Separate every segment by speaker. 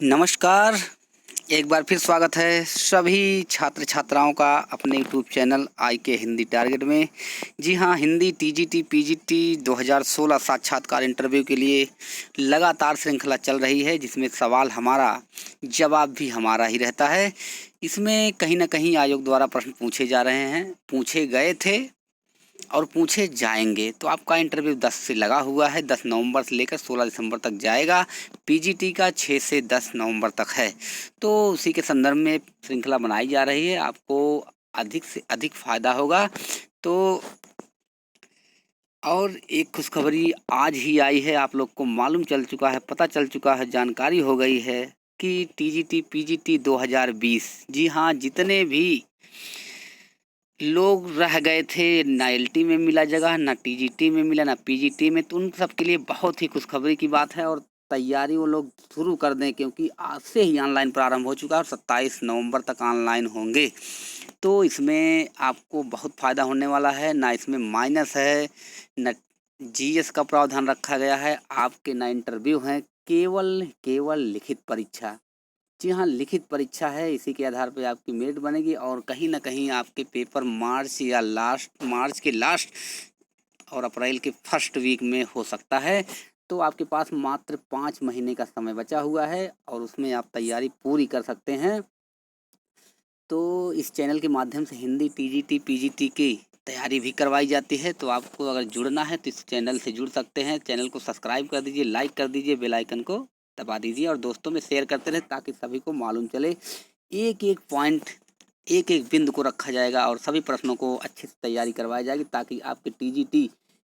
Speaker 1: नमस्कार। एक बार फिर स्वागत है सभी छात्र छात्राओं का अपने यूट्यूब चैनल आई के हिंदी टारगेट में। जी हाँ, हिंदी टीजीटी पीजीटी 2016 साक्षात्कार इंटरव्यू के लिए लगातार श्रृंखला चल रही है, जिसमें सवाल हमारा जवाब भी हमारा ही रहता है। इसमें कहीं ना कहीं आयोग द्वारा प्रश्न पूछे जा रहे हैं, पूछे गए थे और पूछे जाएंगे। तो आपका इंटरव्यू 10 से लगा हुआ है, 10 नवंबर से लेकर 16 दिसंबर तक जाएगा। पीजीटी का 6 से 10 नवंबर तक है। तो उसी के संदर्भ में श्रृंखला बनाई जा रही है, आपको अधिक से अधिक फायदा होगा। तो और एक खुशखबरी आज ही आई है, आप लोग को मालूम चल चुका है, पता चल चुका है, जानकारी हो गई है कि टीजीटी पीजीटी 2020, जी हाँ, जितने भी लोग रह गए थे, ना एलटी में मिला जगह, ना टीजीटी में मिला, ना पीजीटी में, तो उन सब के लिए बहुत ही खुशखबरी की बात है। और तैयारी वो लोग शुरू कर दें, क्योंकि आज से ही ऑनलाइन प्रारंभ हो चुका है और 27 नवंबर तक ऑनलाइन होंगे। तो इसमें आपको बहुत फ़ायदा होने वाला है, ना इसमें माइनस है, न जीएस का प्रावधान रखा गया है, आपके ना इंटरव्यू हैं, केवल केवल लिखित परीक्षा। जी हाँ, लिखित परीक्षा है, इसी के आधार पे आपकी मेरिट बनेगी और कहीं न कहीं आपके पेपर मार्च के लास्ट और अप्रैल के फर्स्ट वीक में हो सकता है। तो आपके पास मात्र 5 महीने का समय बचा हुआ है और उसमें आप तैयारी पूरी कर सकते हैं। तो इस चैनल के माध्यम से हिंदी टीजीटी पीजीटी की तैयारी भी करवाई जाती है। तो आपको अगर जुड़ना है तो इस चैनल से जुड़ सकते हैं। चैनल को सब्सक्राइब कर दीजिए, लाइक कर दीजिए, बेल आइकन को दबा दीजिए और दोस्तों में शेयर करते रहें, ताकि सभी को मालूम चले। एक एक पॉइंट, एक एक बिंदु को रखा जाएगा और सभी प्रश्नों को अच्छे से तैयारी करवाई जाएगी, ताकि आपके टीजीटी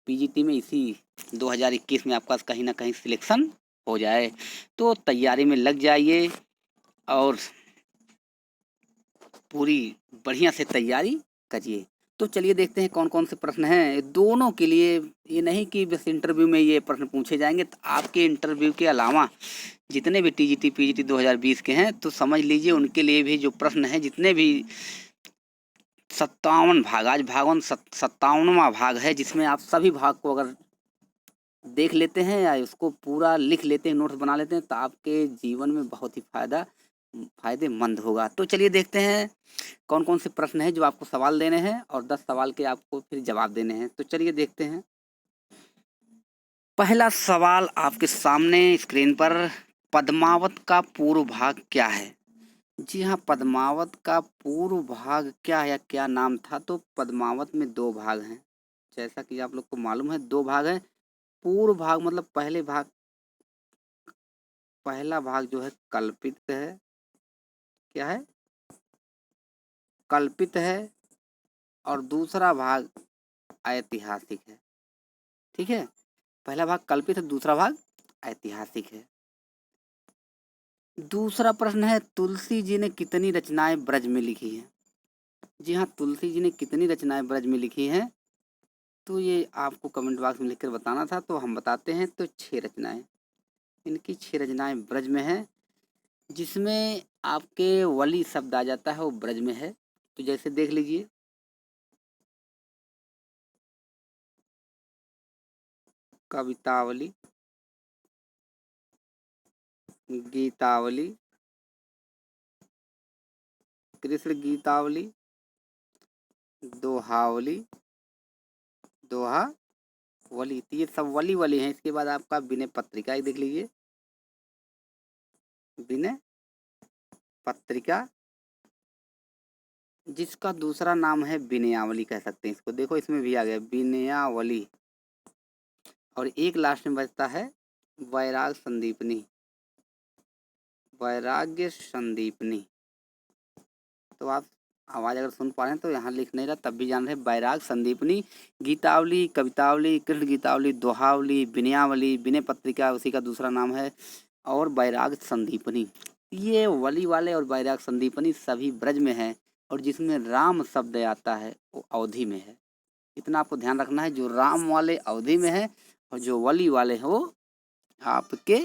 Speaker 1: पीजीटी में इसी 2021 में आपका कहीं ना कहीं सिलेक्शन हो जाए। तो तैयारी में लग जाइए और पूरी बढ़िया से तैयारी करिए। तो चलिए देखते हैं कौन कौन से प्रश्न हैं दोनों के लिए। ये नहीं कि बस इंटरव्यू में ये प्रश्न पूछे जाएंगे, तो आपके इंटरव्यू के अलावा जितने भी टीजीटी पीजीटी 2020 के हैं, तो समझ लीजिए उनके लिए भी जो प्रश्न हैं, जितने भी 57 भाग, आज भागवन 57वां भाग है, जिसमें आप सभी भाग को अगर देख लेते हैं या उसको पूरा लिख लेते हैं, नोट्स बना लेते हैं, तो आपके जीवन में बहुत ही फायदेमंद होगा। तो चलिए देखते हैं कौन कौन से प्रश्न हैं जो आपको सवाल देने हैं और 10 सवाल के आपको फिर जवाब देने हैं। तो चलिए देखते हैं। पहला सवाल आपके सामने स्क्रीन पर, पद्मावत का पूर्व भाग क्या है? जी हाँ, पद्मावत का पूर्व भाग क्या है या क्या नाम था? तो पद्मावत में 2 भाग हैं, जैसा कि आप लोग को मालूम है, 2 भाग हैं। पूर्व भाग मतलब पहला भाग जो है कल्पित है। क्या है? कल्पित है। और दूसरा भाग ऐतिहासिक है। ठीक है, पहला भाग कल्पित है, दूसरा भाग ऐतिहासिक है। दूसरा प्रश्न है, तुलसी जी ने कितनी रचनाएं ब्रज में लिखी हैं? जी हाँ, तुलसी जी ने कितनी रचनाएं ब्रज में लिखी हैं? तो ये आपको कमेंट बॉक्स में लिखकर बताना था, तो हम बताते हैं। तो 6 रचनाएं, इनकी 6 रचनाएं ब्रज में है, जिसमें आपके वली शब्द आ जाता है, वो ब्रज में है। तो जैसे देख लीजिए, कवितावली, गीतावली, कृष्ण गीतावली, दोहावली, दोहावली, तो ये सब वली वली हैं। इसके बाद आपका विनय पत्रिका, एक देख लीजिए, विनय पत्रिका, जिसका दूसरा नाम है विनयावली कह सकते हैं इसको। देखो इसमें भी आ गया विनयावली। और एक लास्ट में बचता है वैराग संदीपनी, वैराग्य संदीपनी। तो आप आवाज़ अगर सुन पा रहे हैं तो यहाँ लिख नहीं रहा, तब भी जान रहे, वैराग संदीपनी, गीतावली, कवितावली, कृष्ण गीतावली, दोहावली, विनयावली, विनय पत्रिका उसी का दूसरा नाम है, और वैराग संदीपनी। ये वली वाले और वैराग संदीपनी सभी ब्रज में है, और जिसमें राम शब्द आता है वो अवधि में है। इतना आपको ध्यान रखना है, जो राम वाले अवधि में है और जो वली वाले हैं वो आपके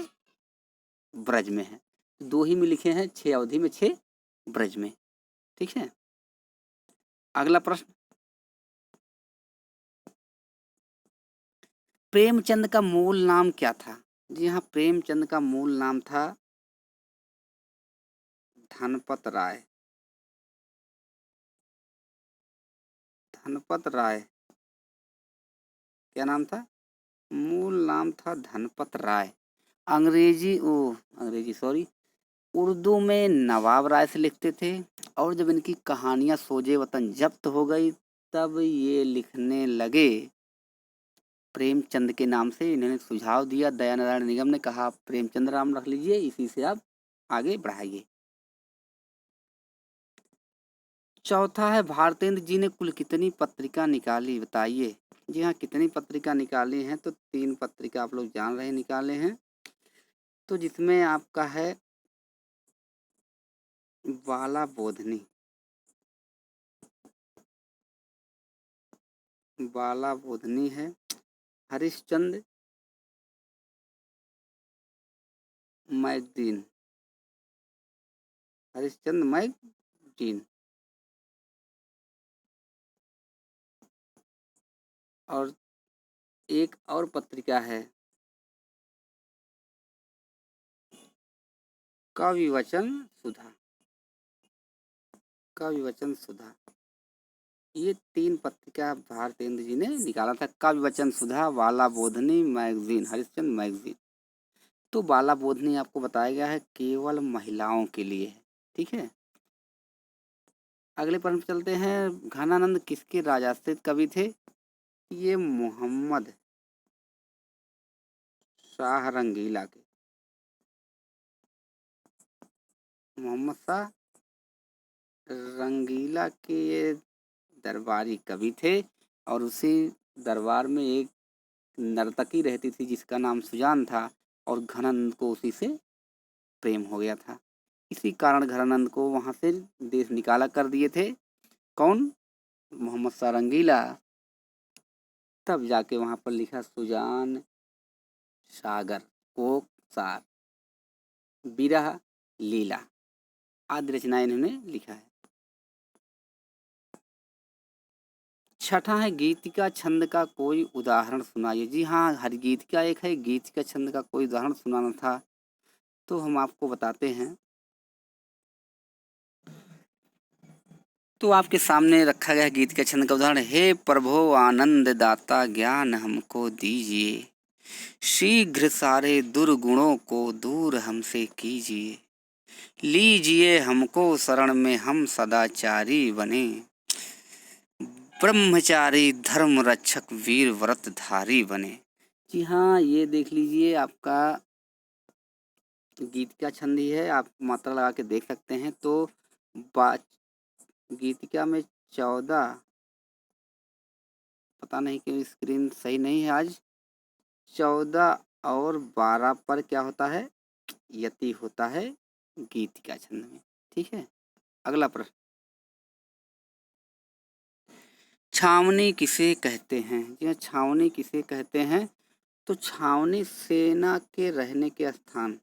Speaker 1: ब्रज में है। 2 ही में लिखे हैं, 6 अवधि में, 6 ब्रज में। ठीक है, अगला प्रश्न, प्रेमचंद का मूल नाम क्या था? जी हाँ, प्रेमचंद का मूल नाम था धनपत राय। धनपत राय क्या नाम था? मूल नाम था धनपत राय। अंग्रेजी सॉरी, उर्दू में नवाब राय से लिखते थे। और जब इनकी कहानियां सोजे वतन जब्त हो गई तब ये लिखने लगे प्रेमचंद के नाम से। इन्होंने सुझाव दिया, दयानारायण निगम ने कहा प्रेमचंद राम रख लीजिए, इसी से आप आगे बढ़ाइए। चौथा है भारतेंद्र जी ने कुल कितनी पत्रिका निकाली, बताइए। जी हाँ, कितनी पत्रिका निकाली हैं? तो 3 पत्रिका आप लोग जान रहे हैं निकाले हैं। तो जिसमें आपका है बाला बोधनी, बाला बोधनी है, हरिश्चंद्र मैगजीन, हरिश्चंद्र मैगजीन, और एक और पत्रिका है कवि वचन सुधा, कवि वचन सुधा। ये 3 पत्रिका भारतेंद्र जी ने निकाला था, कवि वचन सुधा, बाला बोधनी मैगजीन, हरिश्चंद्र मैगजीन। तो बाला बोधनी आपको बताया गया है केवल महिलाओं के लिए है, ठीक है। अगले प्रश्न पे चलते हैं। घनानंद किसके राजाश्रित कवि थे? ये मोहम्मद शाह रंगीला के, मोहम्मद शाह रंगीला के ये दरबारी कवि थे। और उसी दरबार में एक नर्तकी रहती थी जिसका नाम सुजान था, और घनानंद को उसी से प्रेम हो गया था। इसी कारण घनानंद को वहां से देश निकाला कर दिए थे। कौन? मोहम्मद शाह रंगीला। तब जाके वहां पर लिखा सुजान सागर, कोक सार, विरह लीला आदि रचनाएं इन्होंने लिखा है। छठा है गीतिका छंद का कोई उदाहरण सुनाइए। जी हाँ, हर गीतिका एक है, गीतिका छंद का कोई उदाहरण सुनाना था तो हम आपको बताते हैं। तो आपके सामने रखा गया गीतिका छंद का उदाहरण, हे प्रभो आनंद दाता ज्ञान हमको दीजिए, शीघ्र सारे दुर्गुणों को दूर हमसे कीजिए, लीजिए हमको शरण में हम सदाचारी बने, ब्रह्मचारी धर्म रक्षक वीर व्रतधारी बने। जी हाँ, ये देख लीजिए आपका गीतिका छंद ही है, आप मात्रा लगा के देख सकते हैं। तो गीतिका में 14, पता नहीं क्यों स्क्रीन सही नहीं है आज, 14 और 12 पर क्या होता है? यति होता है गीतिका छंद में, ठीक है। अगला प्रश्न, छावनी किसे कहते हैं? जी हाँ, छावनी किसे कहते हैं? तो छावनी सेना के रहने के स्थान,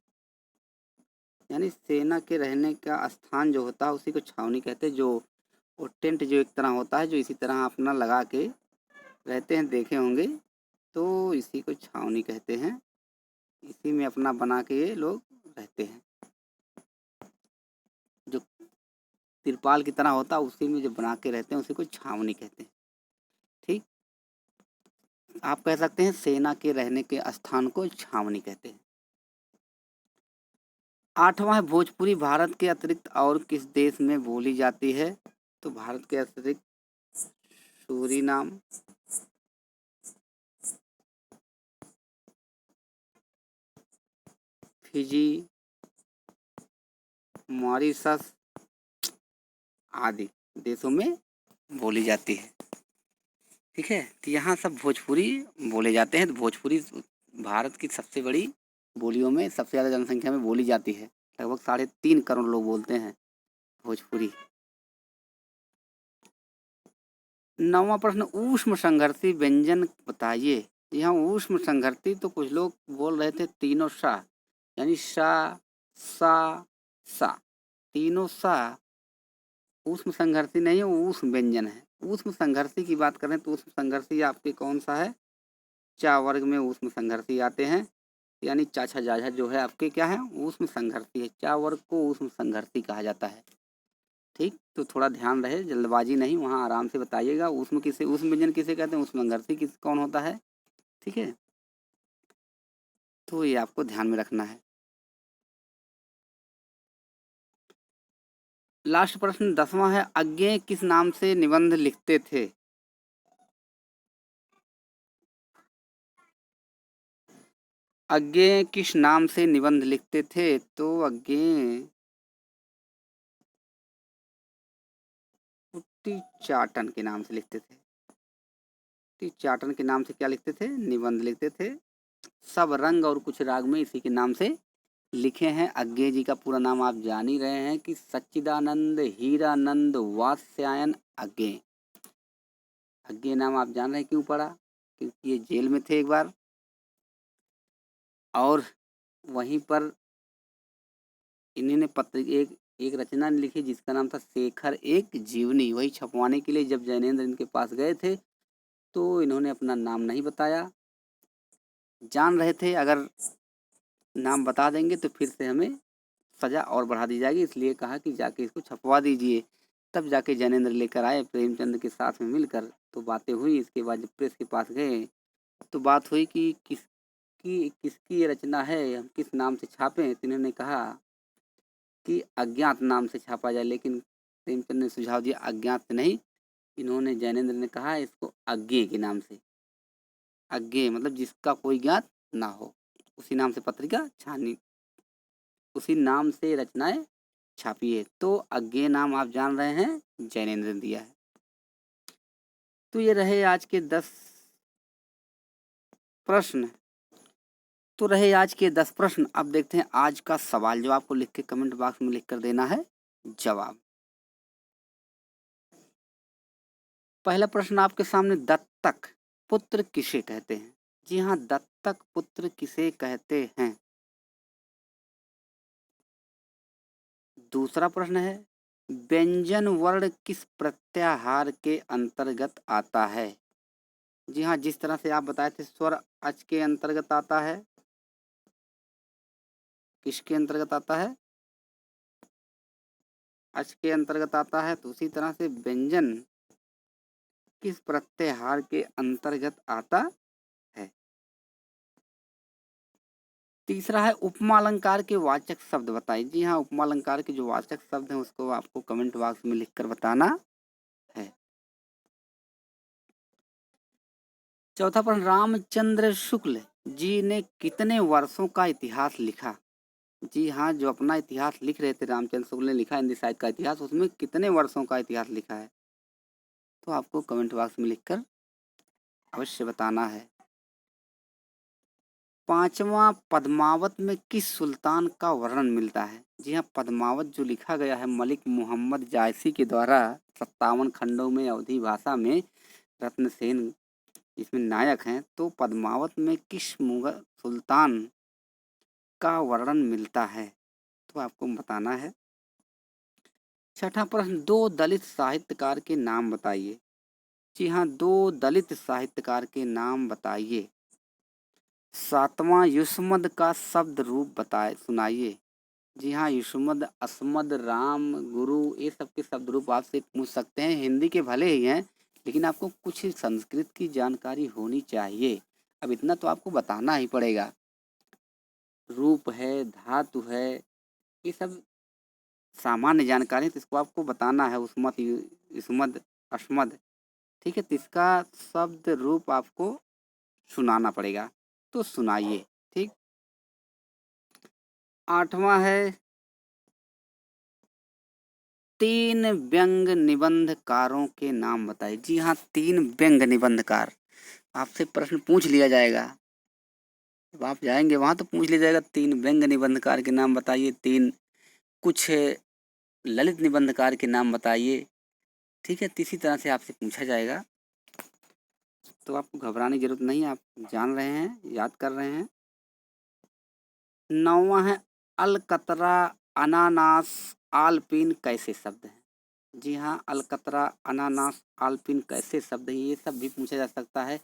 Speaker 1: यानी सेना के रहने का स्थान जो होता है उसी को छावनी कहते हैं। जो वो टेंट जो एक तरह होता है, जो इसी तरह अपना लगा के रहते हैं, देखे होंगे, तो इसी को छावनी कहते हैं। इसी में अपना बना के ये लोग रहते हैं। जो तिरपाल की तरह होता है उसी में जो बना के रहते हैं उसी को छावनी कहते हैं, ठीक। आप कह सकते हैं सेना के रहने के स्थान को छावनी कहते हैं। 8वां है भोजपुरी भारत के अतिरिक्त और किस देश में बोली जाती है? तो भारत के अतिरिक्त सूरीनाम, फिजी, मॉरिशस आदि देशों में बोली जाती है, ठीक है। तो यहाँ सब भोजपुरी बोले जाते हैं। तो भोजपुरी भारत की सबसे बड़ी बोलियों में सबसे ज़्यादा जनसंख्या में बोली जाती है। लगभग 3.5 करोड़ लोग बोलते हैं भोजपुरी। 9वां प्रश्न, ऊष्म संघर्षी व्यंजन बताइए। यहाँ ऊष्म संघर्षी तो कुछ लोग बोल रहे थे तीनों सा, यानी सा सा सा, तीनों सा ऊष्म संघर्षी नहीं है, ऊष्म व्यंजन है। ऊष्म संघर्षी की बात करें तो ऊष्म संघर्षी आपके कौन सा है? चा वर्ग में ऊष्म संघर्षी आते हैं। यानी चाचा जाजा जो है आपके क्या है, ऊष्म संघर्षी है। चा वर्ग को ऊष्म संघर्षी कहा जाता है। ठीक, तो थोड़ा ध्यान रहे, जल्दबाजी नहीं, वहाँ आराम से बताइएगा। ऊष्म किसे, ऊष्म व्यंजन किसे कहते हैं, ऊष्म संघर्षी किस कौन होता है। ठीक है, तो ये आपको ध्यान में रखना है। लास्ट प्रश्न 10वां है, अज्ञेय किस नाम से निबंध लिखते थे। अज्ञेय किस नाम से निबंध लिखते थे, तो अज्ञेय उट्टीचाटन के नाम से लिखते थे। उट्टीचाटन के नाम से क्या लिखते थे, निबंध लिखते थे। सब रंग और कुछ राग में इसी के नाम से लिखे हैं। अज्ञेय जी का पूरा नाम आप जान ही रहे हैं कि सच्चिदानंद हीरानंद वात्स्यायन अज्ञेय। अज्ञेय नाम आप जान रहे हैं क्यों पड़ा, क्योंकि ये जेल में थे एक बार, और वहीं पर इन्होंने पत्र एक रचना लिखी जिसका नाम था शेखर एक जीवनी। वही छपवाने के लिए जब जैनेन्द्र इनके पास गए थे तो इन्होंने अपना नाम नहीं बताया। जान रहे थे अगर नाम बता देंगे तो फिर से हमें सजा और बढ़ा दी जाएगी, इसलिए कहा कि जाके इसको छपवा दीजिए। तब जाके जैनेन्द्र लेकर आए प्रेमचंद के साथ में मिलकर, तो बातें हुई। इसके बाद जब प्रेस के पास गए तो बात हुई कि किसकी ये रचना है, हम किस नाम से छापें। तो इन्होंने कहा कि अज्ञात नाम से छापा जाए, लेकिन प्रेमचंद ने सुझाव दिया अज्ञात से नहीं। इन्होंने जैनेन्द्र ने कहा इसको अज्ञेय के नाम से। अज्ञेय मतलब जिसका कोई ज्ञात ना हो, उसी नाम से पत्रिका छानी, उसी नाम से रचनाएं छापी है। तो अज्ञेय नाम आप जान रहे हैं, जैनेन्द्र ने दिया है। तो ये रहे आज के 10 प्रश्न। तो रहे आज के 10 प्रश्न। अब देखते हैं आज का सवाल, जो आपको लिख के कमेंट बॉक्स में लिख कर देना है जवाब। पहला प्रश्न आपके सामने, दत्तक पुत्र किसे कहते हैं। जी हाँ, दत्तक पुत्र किसे कहते हैं। दूसरा प्रश्न है, व्यंजन वर्ण किस प्रत्याहार के अंतर्गत आता है। जी हाँ, जिस तरह से आप बताए थे स्वर अच के अंतर्गत आता है, किसके अंतर्गत आता है, अच के अंतर्गत आता है। तो उसी तरह से व्यंजन किस प्रत्याहार के अंतर्गत आता है। तीसरा है, उपमा अलंकार के वाचक शब्द बताइए। जी हाँ, उपमा अलंकार के जो वाचक शब्द हैं उसको आपको कमेंट बॉक्स में लिखकर बताना है। चौथा प्रश्न, रामचंद्र शुक्ल जी ने कितने वर्षों का इतिहास लिखा। जी हाँ, जो अपना इतिहास लिख रहे थे रामचंद्र शुक्ल ने लिखा हिंदी साहित्य का इतिहास, उसमें कितने वर्षों का इतिहास लिखा है, तो आपको कमेंट बॉक्स में लिखकर अवश्य बताना है। पांचवा, पद्मावत में किस सुल्तान का वर्णन मिलता है। जी हाँ, पद्मावत जो लिखा गया है मलिक मोहम्मद जायसी के द्वारा 57 खंडों में अवधी भाषा में, रत्नसेन इसमें नायक हैं। तो पद्मावत में किस मुगल सुल्तान का वर्णन मिलता है, तो आपको बताना है। छठा प्रश्न, दो दलित साहित्यकार के नाम बताइए। जी हाँ, दो दलित साहित्यकार के नाम बताइए। सातवां, युष्मद का शब्द रूप बताए सुनाइए। जी हाँ, युष्मद, अस्मद, राम, गुरु, ये सब के शब्द रूप आपसे पूछ सकते हैं। हिंदी के भले ही हैं, लेकिन आपको कुछ संस्कृत की जानकारी होनी चाहिए। अब इतना तो आपको बताना ही पड़ेगा। रूप है, धातु है, ये सब सामान्य जानकारी है, तो इसको आपको बताना है। उस्मत, युष्मद, अस्मद, ठीक है, तो इसका शब्द रूप आपको सुनाना पड़ेगा, तो सुनाइए। ठीक। आठवां है, 3 व्यंग निबंधकारों के नाम बताइए। जी हाँ, 3 व्यंग निबंधकार आपसे प्रश्न पूछ लिया जाएगा। जब आप जाएंगे वहां तो पूछ लिया जाएगा 3 व्यंग निबंधकार के नाम बताइए, 3 कुछ ललित निबंधकार के नाम बताइए। ठीक है, तो इसी तरह से आपसे पूछा जाएगा, तो आपको घबराने की जरूरत नहीं है, आप जान रहे हैं, याद कर रहे हैं। 9वां है, अलकतरा, अनानास, आलपीन कैसे शब्द हैं। जी हाँ, अलकतरा, अनानास, आलपीन कैसे शब्द हैं, ये सब भी पूछा जा सकता है।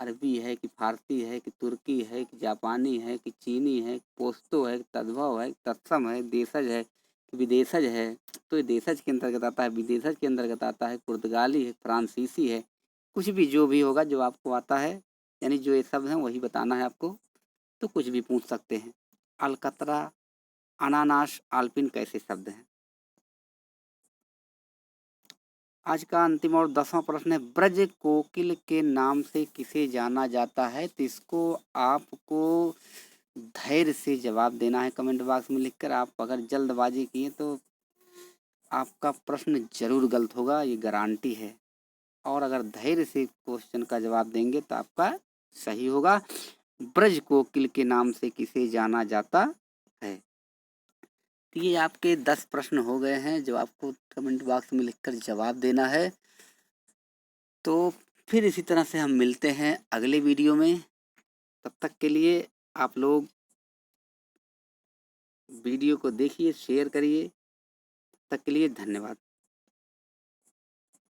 Speaker 1: अरबी है कि फारसी है कि तुर्की है कि जापानी है कि चीनी है, पोस्तो है, तद्भव है, तत्सम है, देशज है कि विदेशज है। तो ये देशज के अंतर्गत आता है, विदेशज के अंतर्गत आता है, पुर्तगाली है, फ्रांसीसी है। कुछ भी जो भी होगा जो आपको आता है, यानी जो ये शब्द हैं वही बताना है आपको। तो कुछ भी पूछ सकते हैं। अलकतरा, अनानास, आल्पिन कैसे शब्द हैं? आज का अंतिम और 10वां प्रश्न है, ब्रज कोकिल के नाम से किसे जाना जाता है? तो इसको आपको धैर्य से जवाब देना है कमेंट बॉक्स में लिखकर। आप अगर जल्दबाजी किए तो आपका प्रश्न जरूर गलत होगा, ये गारंटी है। और अगर धैर्य से क्वेश्चन का जवाब देंगे तो आपका सही होगा। ब्रज कोकिल के नाम से किसे जाना जाता है? तो ये आपके 10 प्रश्न हो गए हैं जो आपको कमेंट बॉक्स में लिखकर जवाब देना है। तो फिर इसी तरह से हम मिलते हैं अगले वीडियो में। तब तक के लिए आप लोग वीडियो को देखिए, शेयर करिए। तब तक के लिए धन्यवाद।